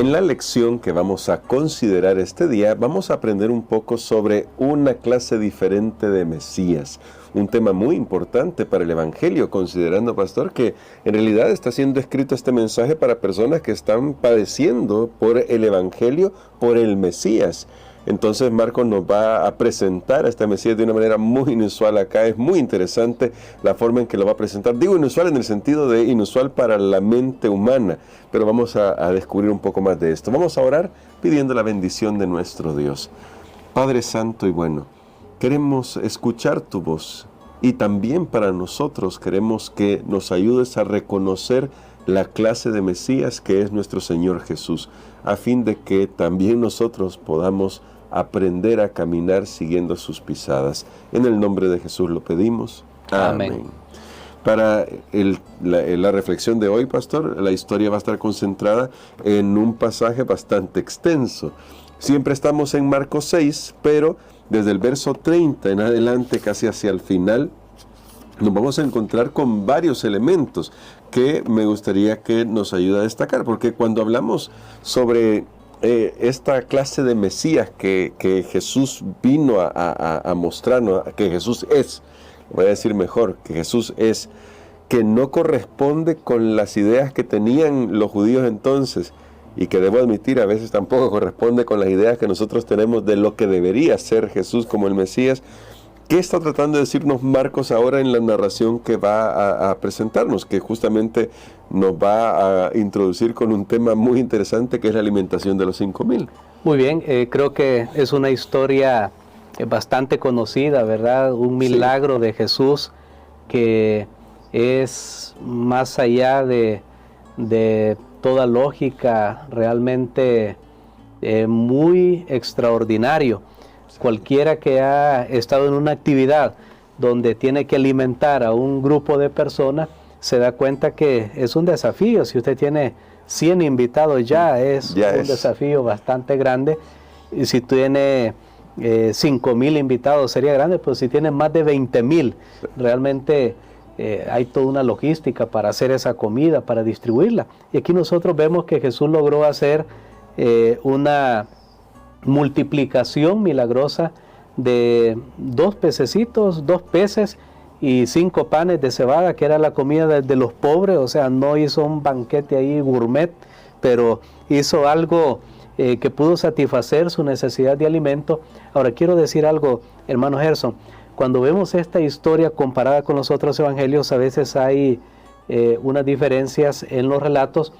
En la lección que vamos a considerar este día, vamos a aprender un poco sobre una clase diferente de Mesías. Un tema muy importante para el Evangelio, considerando, pastor, que en realidad está siendo escrito este mensaje para personas que están padeciendo por el Evangelio, por el Mesías. Entonces Marcos nos va a presentar a este Mesías de una manera muy inusual acá. Es muy interesante la forma en que lo va a presentar. Digo inusual en el sentido de inusual para la mente humana, pero vamos a descubrir un poco más de esto. Vamos a orar pidiendo la bendición de nuestro Dios. Padre Santo y bueno, queremos escuchar tu voz y también para nosotros queremos que nos ayudes a reconocer la clase de Mesías que es nuestro Señor Jesús, a fin de que también nosotros podamos aprender a caminar siguiendo sus pisadas. En el nombre de Jesús lo pedimos. Amén. Para la reflexión de hoy, pastor, la historia va a estar concentrada en un pasaje bastante extenso. Siempre estamos en Marcos 6, pero desde el verso 30 en adelante, casi hacia el final, nos vamos a encontrar con varios elementos que me gustaría que nos ayude a destacar, porque cuando hablamos sobre esta clase de Mesías que Jesús vino a mostrarnos, que Jesús es, voy a decir mejor, que Jesús es, que no corresponde con las ideas que tenían los judíos entonces, y que debo admitir a veces tampoco corresponde con las ideas que nosotros tenemos de lo que debería ser Jesús como el Mesías. ¿Qué está tratando de decirnos Marcos ahora en la narración que va a presentarnos? Que justamente nos va a introducir con un tema muy interesante que es la alimentación de los 5,000. Muy bien, creo que es una historia bastante conocida, ¿verdad? Un milagro de Jesús que es más allá de toda lógica, realmente muy extraordinario. Cualquiera que ha estado en una actividad donde tiene que alimentar a un grupo de personas, se da cuenta que es un desafío. Si usted tiene 100 invitados ya es un desafío bastante grande. Y si tiene 5,000 invitados sería grande, pero si tiene más de 20,000, realmente hay toda una logística para hacer esa comida, para distribuirla. Y aquí nosotros vemos que Jesús logró hacer una multiplicación milagrosa de 2 pececitos, 2 peces y 5 panes de cebada, que era la comida de los pobres. O sea, no hizo un banquete ahí gourmet, pero hizo algo que pudo satisfacer su necesidad de alimento. Ahora quiero decir algo, hermano Gerson, cuando vemos esta historia comparada con los otros evangelios, a veces hay unas diferencias en los relatos,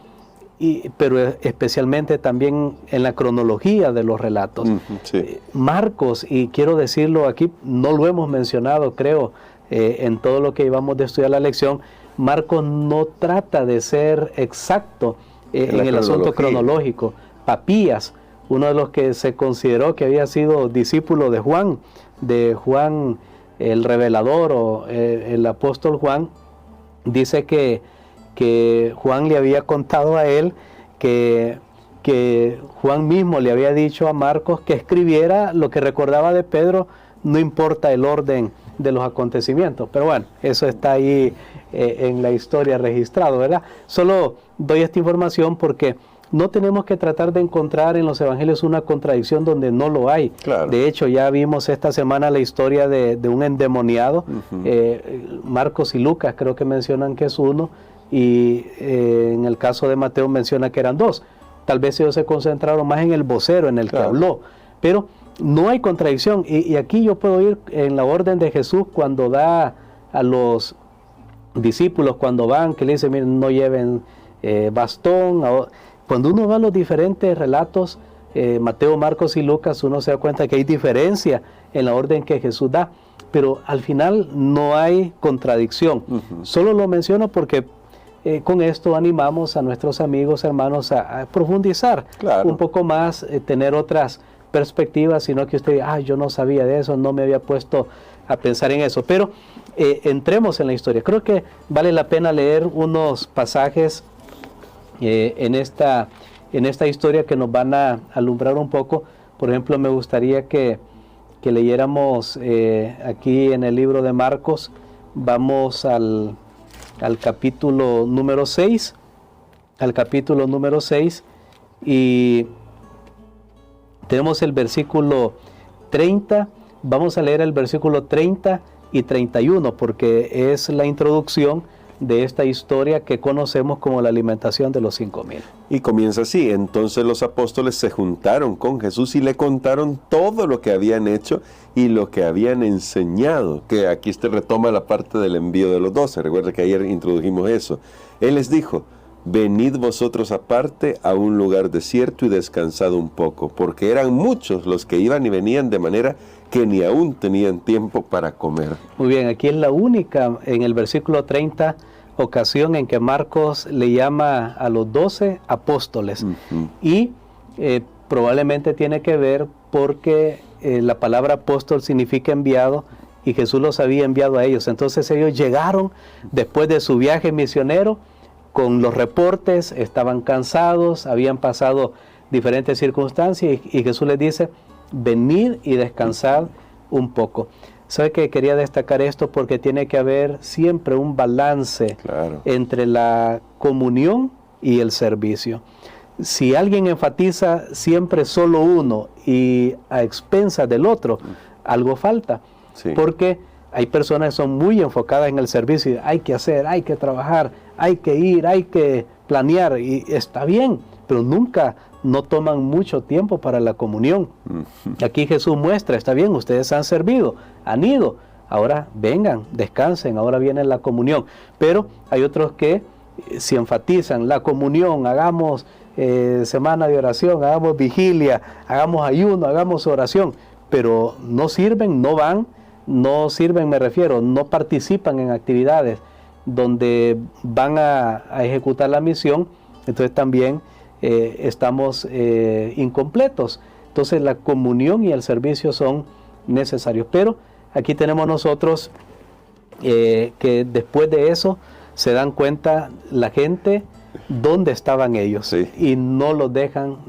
pero especialmente también en la cronología de los relatos. Sí. Marcos, y quiero decirlo aquí, no lo hemos mencionado, creo, en todo lo que íbamos de estudiar la lección, Marcos no trata de ser exacto en el asunto cronológico. Papías, uno de los que se consideró que había sido discípulo de Juan el revelador o el apóstol Juan, dice que Juan le había contado a él que Juan mismo le había dicho a Marcos que escribiera lo que recordaba de Pedro, no importa el orden de los acontecimientos. Pero bueno, eso está ahí en la historia registrado, ¿verdad? Solo doy esta información porque no tenemos que tratar de encontrar en los evangelios una contradicción donde no lo hay. Claro. De hecho, ya vimos esta semana la historia de un endemoniado. Marcos y Lucas creo que mencionan que es uno, y en el caso de Mateo menciona que eran 2. Tal vez ellos se concentraron más en el vocero, en el que habló, pero no hay contradicción. Y aquí yo puedo ir en la orden de Jesús cuando da a los discípulos, cuando van, que le dicen, miren, no lleven bastón. Cuando uno va a los diferentes relatos, Mateo, Marcos y Lucas, uno se da cuenta que hay diferencia en la orden que Jesús da, pero al final no hay contradicción. Solo lo menciono porque con esto animamos a nuestros amigos, hermanos, a profundizar un poco más, tener otras perspectivas, sino que usted diga, yo no sabía de eso, no me había puesto a pensar en eso. Pero entremos en la historia. Creo que vale la pena leer unos pasajes en esta historia que nos van a alumbrar un poco. Por ejemplo, me gustaría que leyéramos aquí en el libro de Marcos. Vamos al capítulo número 6, Y tenemos el versículo 30, vamos a leer el versículo 30 y 31, porque es la introducción de esta historia que conocemos como la alimentación de los 5,000. Y comienza así: entonces los apóstoles se juntaron con Jesús y le contaron todo lo que habían hecho y lo que habían enseñado, que aquí retoma la parte del envío de los 12, recuerda que ayer introdujimos eso. Él les dijo: venid vosotros aparte a un lugar desierto y descansad un poco, porque eran muchos los que iban y venían, de manera que ni aún tenían tiempo para comer. Muy bien, aquí es la única, en el versículo 30, ocasión en que Marcos le llama a los 12 apóstoles. Y probablemente tiene que ver porque la palabra apóstol significa enviado, y Jesús los había enviado a ellos. Entonces ellos llegaron después de su viaje misionero con los reportes, estaban cansados, habían pasado diferentes circunstancias, y Jesús les dice: venid y descansad un poco. ¿Sabe que quería destacar esto? Porque tiene que haber siempre un balance entre la comunión y el servicio. Si alguien enfatiza siempre solo uno y a expensas del otro, algo falta. Sí. Porque hay personas que son muy enfocadas en el servicio. Hay que hacer, hay que trabajar, hay que ir, hay que planear, y está bien, pero nunca no toman mucho tiempo para la comunión. Aquí Jesús muestra: está bien, ustedes han servido, han ido, ahora vengan, descansen, ahora viene la comunión. Pero hay otros que si enfatizan la comunión, hagamos semana de oración, hagamos vigilia, hagamos ayuno, hagamos oración, pero no sirven, no van, no sirven, me refiero, no participan en actividades donde van a ejecutar la misión, entonces también estamos incompletos. Entonces la comunión y el servicio son necesarios. Pero aquí tenemos nosotros que después de eso se dan cuenta la gente dónde estaban ellos, sí, y no los dejan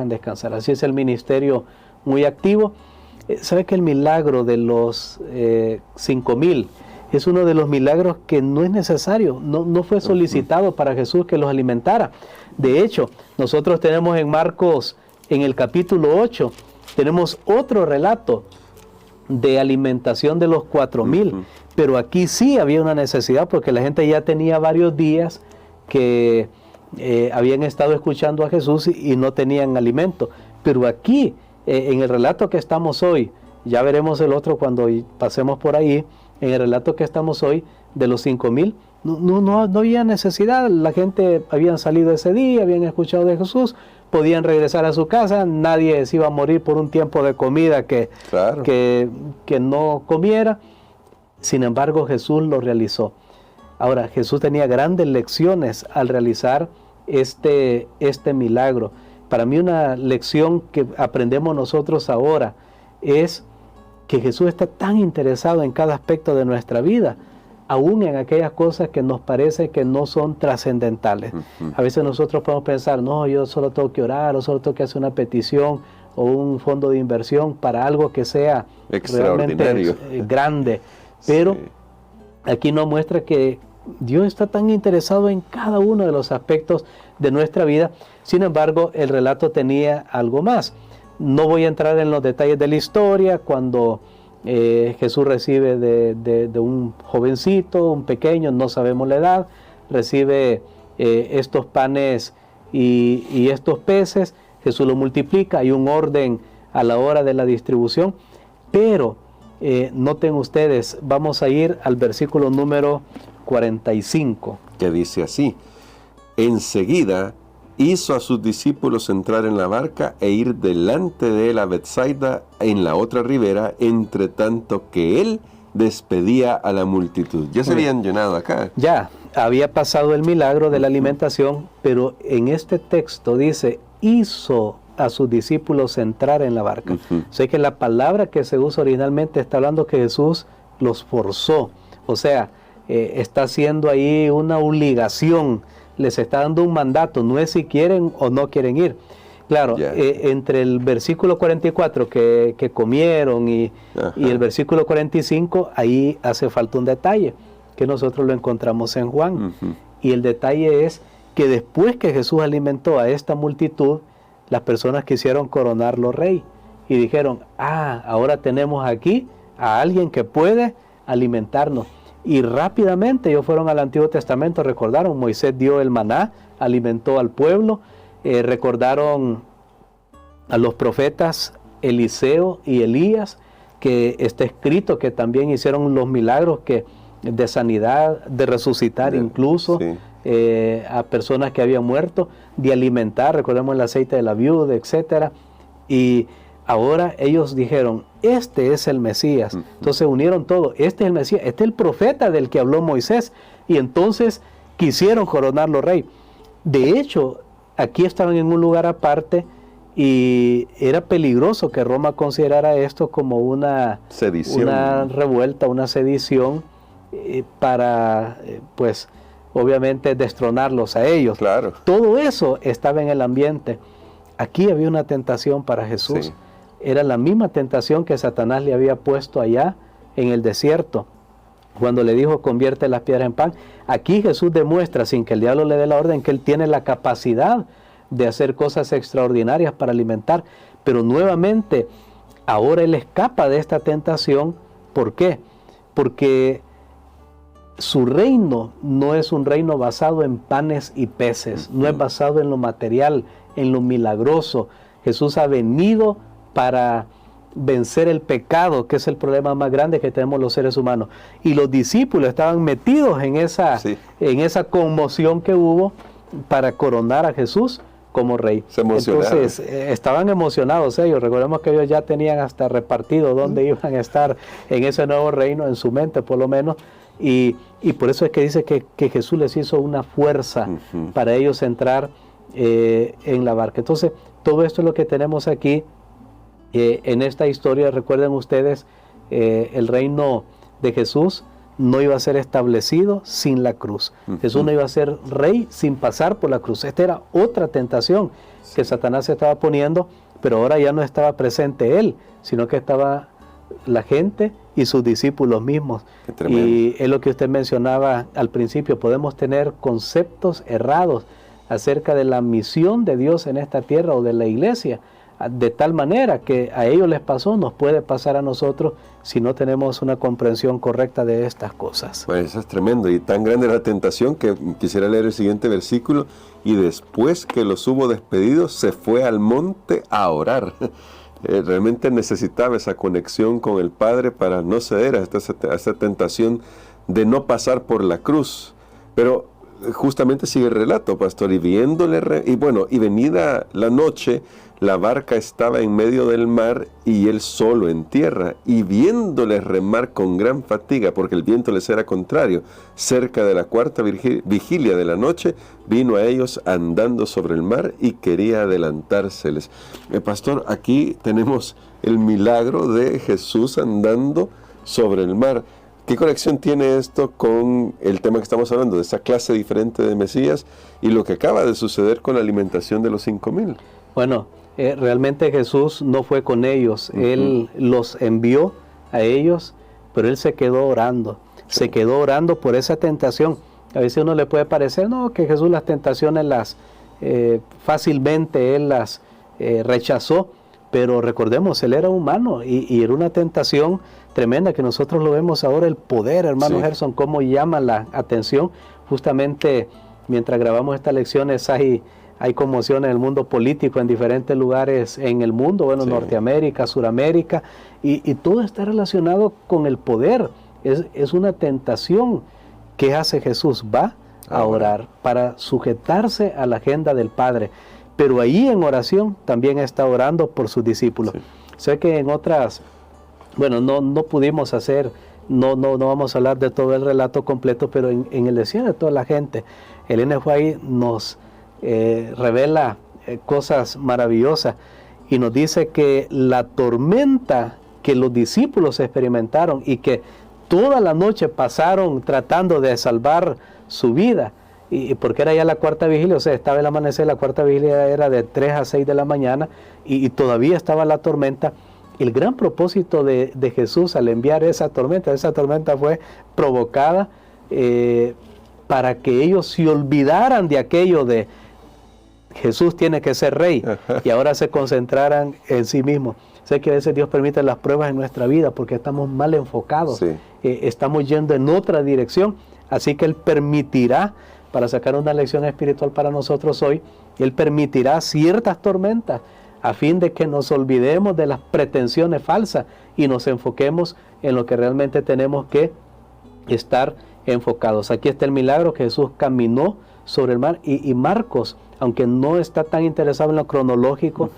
descansar. Así es el ministerio muy activo. ¿Sabe que el milagro de los 5,000 es uno de los milagros que no es necesario? No fue solicitado para Jesús que los alimentara. De hecho, nosotros tenemos en Marcos, en el capítulo 8, tenemos otro relato de alimentación de los 4,000, pero aquí sí había una necesidad, porque la gente ya tenía varios días que habían estado escuchando a Jesús y no tenían alimento. Pero aquí, en el relato que estamos hoy, ya veremos el otro cuando pasemos por ahí, en el relato que estamos hoy de los 5,000, no había necesidad. La gente habían salido ese día, habían escuchado de Jesús, podían regresar a su casa, nadie se iba a morir por un tiempo de comida que no comiera. Sin embargo, Jesús lo realizó. Ahora, Jesús tenía grandes lecciones al realizar este milagro. Para mí, una lección que aprendemos nosotros ahora es que Jesús está tan interesado en cada aspecto de nuestra vida, aún en aquellas cosas que nos parece que no son trascendentales. A veces nosotros podemos pensar: no, yo solo tengo que orar, o solo tengo que hacer una petición o un fondo de inversión para algo que sea realmente grande. Pero sí, aquí nos muestra que Dios está tan interesado en cada uno de los aspectos de nuestra vida. Sin embargo, el relato tenía algo más. No voy a entrar en los detalles de la historia. Cuando Jesús recibe de un jovencito, un pequeño, no sabemos la edad, recibe estos panes y estos peces, Jesús lo multiplica, hay un orden a la hora de la distribución, pero noten ustedes, vamos a ir al versículo número 45. Que dice así: enseguida hizo a sus discípulos entrar en la barca e ir delante de él a Betsaida, en la otra ribera, entre tanto que él despedía a la multitud. Ya se habían llenado acá. Ya había pasado el milagro de la alimentación, pero en este texto dice: hizo a sus discípulos entrar en la barca. Sé que la palabra que se usa originalmente está hablando que Jesús los forzó. O sea, está haciendo ahí una obligación, les está dando un mandato, no es si quieren o no quieren ir. Claro, entre el versículo 44 que comieron y el versículo 45, ahí hace falta un detalle, que nosotros lo encontramos en Juan. Y el detalle es que después que Jesús alimentó a esta multitud, las personas quisieron coronarlo rey y dijeron, ahora tenemos aquí a alguien que puede alimentarnos. Y rápidamente ellos fueron al Antiguo Testamento, recordaron, Moisés dio el maná, alimentó al pueblo, recordaron a los profetas Eliseo y Elías, que está escrito que también hicieron los milagros de sanidad, de resucitar incluso a personas que habían muerto, de alimentar, recordemos el aceite de la viuda, etc. Y ahora ellos dijeron, este es el Mesías. Entonces unieron todo, este es el Mesías, este es el profeta del que habló Moisés. Y entonces quisieron coronarlo rey. De hecho, aquí estaban en un lugar aparte y era peligroso que Roma considerara esto como una sedición, una revuelta, una sedición para, pues, obviamente destronarlos a ellos. Claro. Todo eso estaba en el ambiente. Aquí había una tentación para Jesús. Sí. Era la misma tentación que Satanás le había puesto allá en el desierto, cuando le dijo, convierte las piedras en pan. Aquí Jesús demuestra, sin que el diablo le dé la orden, que él tiene la capacidad de hacer cosas extraordinarias para alimentar. Pero nuevamente, ahora él escapa de esta tentación. ¿Por qué? Porque su reino no es un reino basado en panes y peces, no es basado en lo material, en lo milagroso. Jesús ha venido para vencer el pecado, que es el problema más grande que tenemos los seres humanos. Y los discípulos estaban metidos en esa conmoción que hubo para coronar a Jesús como rey. Entonces estaban emocionados ellos. Recordemos que ellos ya tenían hasta repartido dónde iban a estar en ese nuevo reino, en su mente por lo menos. Y por eso es que dice que Jesús les hizo una fuerza para ellos entrar en la barca. Entonces todo esto es lo que tenemos aquí en esta historia. Recuerden ustedes, el reino de Jesús no iba a ser establecido sin la cruz. Jesús no iba a ser rey sin pasar por la cruz. Esta era otra tentación que Satanás se estaba poniendo, pero ahora ya no estaba presente él, sino que estaba la gente y sus discípulos mismos. Y es lo que usted mencionaba al principio, podemos tener conceptos errados acerca de la misión de Dios en esta tierra o de la iglesia, de tal manera que a ellos les pasó, nos puede pasar a nosotros si no tenemos una comprensión correcta de estas cosas. Pues eso es tremendo, y tan grande la tentación que quisiera leer el siguiente versículo: y después que los hubo despedidos, se fue al monte a orar. Realmente necesitaba esa conexión con el Padre para no ceder a esta tentación de no pasar por la cruz. Pero justamente sigue el relato, pastor, y venida la noche, la barca estaba en medio del mar y él solo en tierra, y viéndoles remar con gran fatiga, porque el viento les era contrario, cerca de la cuarta vigilia de la noche, vino a ellos andando sobre el mar y quería adelantárseles. Pastor, aquí tenemos el milagro de Jesús andando sobre el mar. ¿Qué conexión tiene esto con el tema que estamos hablando, de esa clase diferente de Mesías y lo que acaba de suceder con la alimentación de los 5,000? Bueno, realmente Jesús no fue con ellos. Él los envió a ellos, pero él se quedó orando. Se quedó orando por esa tentación. A veces a uno le puede parecer, no, que Jesús las tentaciones fácilmente él las rechazó. Pero recordemos, él era humano y era una tentación tremenda que nosotros lo vemos ahora, el poder, hermano Gerson, cómo llama la atención. Justamente mientras grabamos estas lecciones hay conmoción en el mundo político en diferentes lugares en el mundo, Norteamérica, Suramérica, y todo está relacionado con el poder. Es una tentación. ¿Qué hace Jesús? Va a orar para sujetarse a la agenda del Padre. Pero ahí en oración también está orando por sus discípulos. Sé que en otras, no pudimos hacer, no vamos a hablar de todo el relato completo, pero en el deseo de toda la gente, Elena White nos revela cosas maravillosas y nos dice que la tormenta que los discípulos experimentaron y que toda la noche pasaron tratando de salvar su vida, y porque era ya la cuarta vigilia, o sea, estaba el amanecer, la cuarta vigilia era de 3 a 6 de la mañana y todavía estaba la tormenta. El gran propósito de Jesús al enviar esa tormenta fue provocada para que ellos se olvidaran de aquello de Jesús tiene que ser rey, y ahora se concentraran en sí mismos. Sé que a veces Dios permite las pruebas en nuestra vida porque estamos mal enfocados, Sí. Estamos yendo en otra dirección, así que Él permitirá, para sacar una lección espiritual para nosotros hoy, Él permitirá ciertas tormentas a fin de que nos olvidemos de las pretensiones falsas y nos enfoquemos en lo que realmente tenemos que estar enfocados. Aquí está el milagro que Jesús caminó sobre el mar, y Marcos, aunque no está tan interesado en lo cronológico,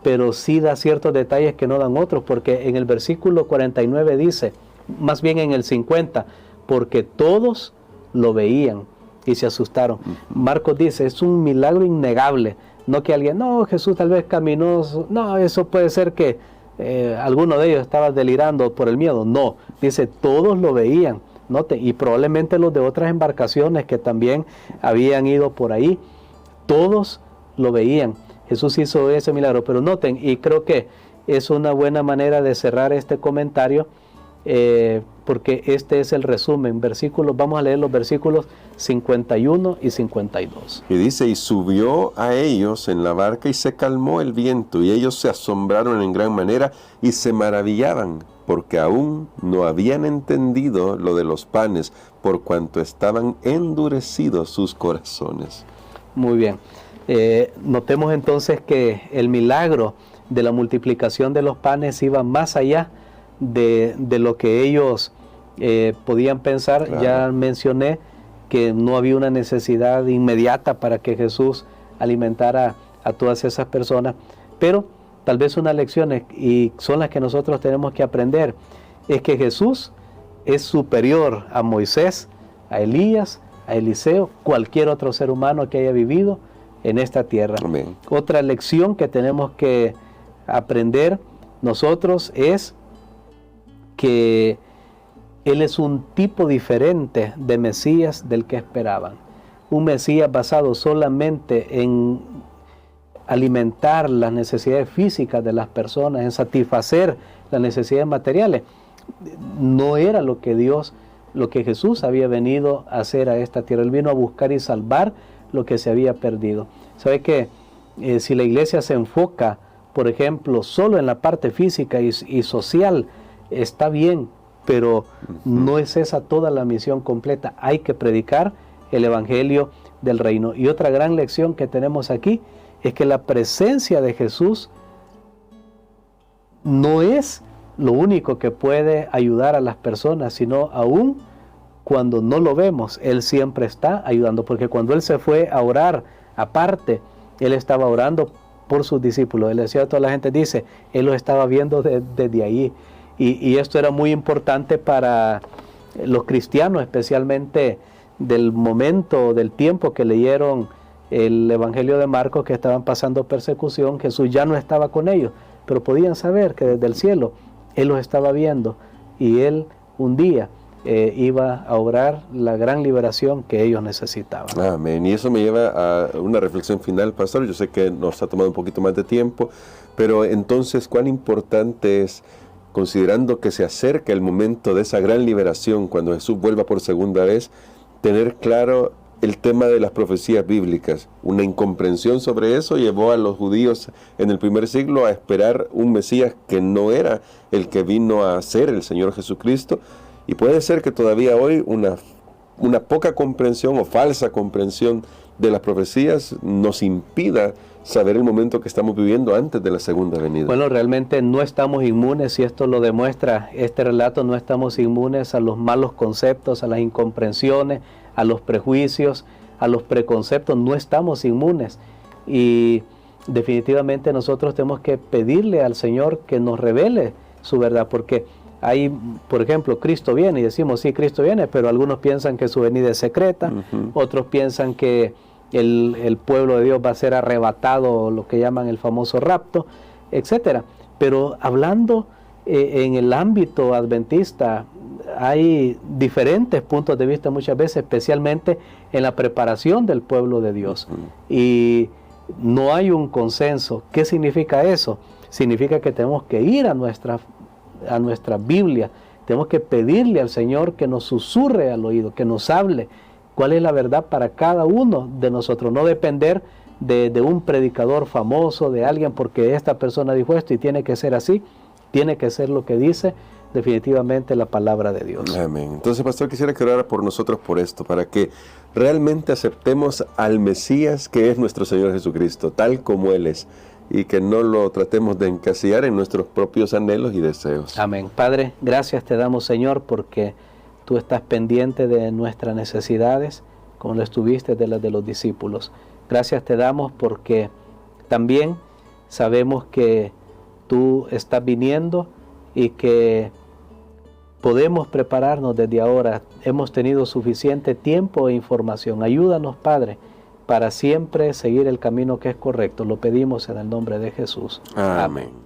pero sí da ciertos detalles que no dan otros, porque en el versículo 49 dice, más bien en el 50, porque todos lo veían y se asustaron. Marcos dice, es un milagro innegable, no que alguien, no, Jesús tal vez caminó, no, eso puede ser que alguno de ellos estaba delirando por el miedo. No, dice, todos lo veían. Note, y probablemente los de otras embarcaciones que también habían ido por ahí, todos lo veían. Jesús hizo ese milagro, pero noten, y creo que es una buena manera de cerrar este comentario, porque este es el resumen. Vamos a leer los versículos 51 y 52. Y dice, y subió a ellos en la barca y se calmó el viento, y ellos se asombraron en gran manera y se maravillaban, porque aún no habían entendido lo de los panes, por cuanto estaban endurecidos sus corazones. Muy bien. Notemos entonces que el milagro de la multiplicación de los panes iba más allá de lo que ellos podían pensar. Claro. Ya mencioné que no había una necesidad inmediata para que Jesús alimentara a todas esas personas, pero tal vez unas lecciones, y son las que nosotros tenemos que aprender, es que Jesús es superior a Moisés, a Elías, a Eliseo, cualquier otro ser humano que haya vivido en esta tierra. Amén. Otra lección que tenemos que aprender nosotros es que Él es un tipo diferente de Mesías del que esperaban. Un Mesías basado solamente en alimentar las necesidades físicas de las personas, en satisfacer las necesidades materiales. No era lo que Jesús había venido a hacer a esta tierra. Él vino a buscar y salvar lo que se había perdido. ¿Sabe que si la iglesia se enfoca, por ejemplo, solo en la parte física y social, está bien, pero no es esa toda la misión completa? Hay que predicar el evangelio del reino. Y otra gran lección que tenemos aquí es que la presencia de Jesús no es lo único que puede ayudar a las personas, sino aún cuando no lo vemos, Él siempre está ayudando, porque cuando Él se fue a orar aparte, Él estaba orando por sus discípulos. Él decía a toda la gente, dice, Él los estaba viendo desde allí. Y esto era muy importante para los cristianos, especialmente del momento, del tiempo que leyeron el Evangelio de Marcos, que estaban pasando persecución. Jesús ya no estaba con ellos, pero podían saber que desde el cielo Él los estaba viendo, y Él un día iba a obrar la gran liberación que ellos necesitaban. Amén. Y eso me lleva a una reflexión final, pastor. Yo sé que nos ha tomado un poquito más de tiempo, pero entonces, ¿cuán importante es, considerando que se acerca el momento de esa gran liberación, cuando Jesús vuelva por segunda vez, tener claro el tema de las profecías bíblicas? Una incomprensión sobre eso llevó a los judíos en el primer siglo a esperar un Mesías que no era el que vino a ser el Señor Jesucristo. Y puede ser que todavía hoy una poca comprensión o falsa comprensión de las profecías nos impida saber el momento que estamos viviendo antes de la segunda venida. Bueno, realmente no estamos inmunes, y esto lo demuestra este relato, no estamos inmunes a los malos conceptos, a las incomprensiones, a los prejuicios, a los preconceptos, no estamos inmunes. Y definitivamente nosotros tenemos que pedirle al Señor que nos revele su verdad, porque hay, por ejemplo, Cristo viene, y decimos, sí, Cristo viene, pero algunos piensan que su venida es secreta, otros piensan que el pueblo de Dios va a ser arrebatado, lo que llaman el famoso rapto, etcétera. Pero hablando en el ámbito adventista, hay diferentes puntos de vista muchas veces, especialmente en la preparación del pueblo de Dios. Y no hay un consenso. ¿Qué significa eso? Significa que tenemos que ir a nuestra Biblia, tenemos que pedirle al Señor que nos susurre al oído, que nos hable cuál es la verdad para cada uno de nosotros. No depender de un predicador famoso, de alguien, porque esta persona dijo esto y tiene que ser así, tiene que ser lo que dice definitivamente la palabra de Dios. Amén. Entonces, pastor, quisiera que orara por nosotros por esto, para que realmente aceptemos al Mesías, que es nuestro Señor Jesucristo, tal como Él es, y que no lo tratemos de encasillar en nuestros propios anhelos y deseos. Amén. Padre, gracias te damos, Señor, porque tú estás pendiente de nuestras necesidades, como lo estuviste de las de los discípulos. Gracias te damos porque también sabemos que tú estás viniendo y que podemos prepararnos desde ahora. Hemos tenido suficiente tiempo e información. Ayúdanos, Padre, para siempre seguir el camino que es correcto. Lo pedimos en el nombre de Jesús. Amén.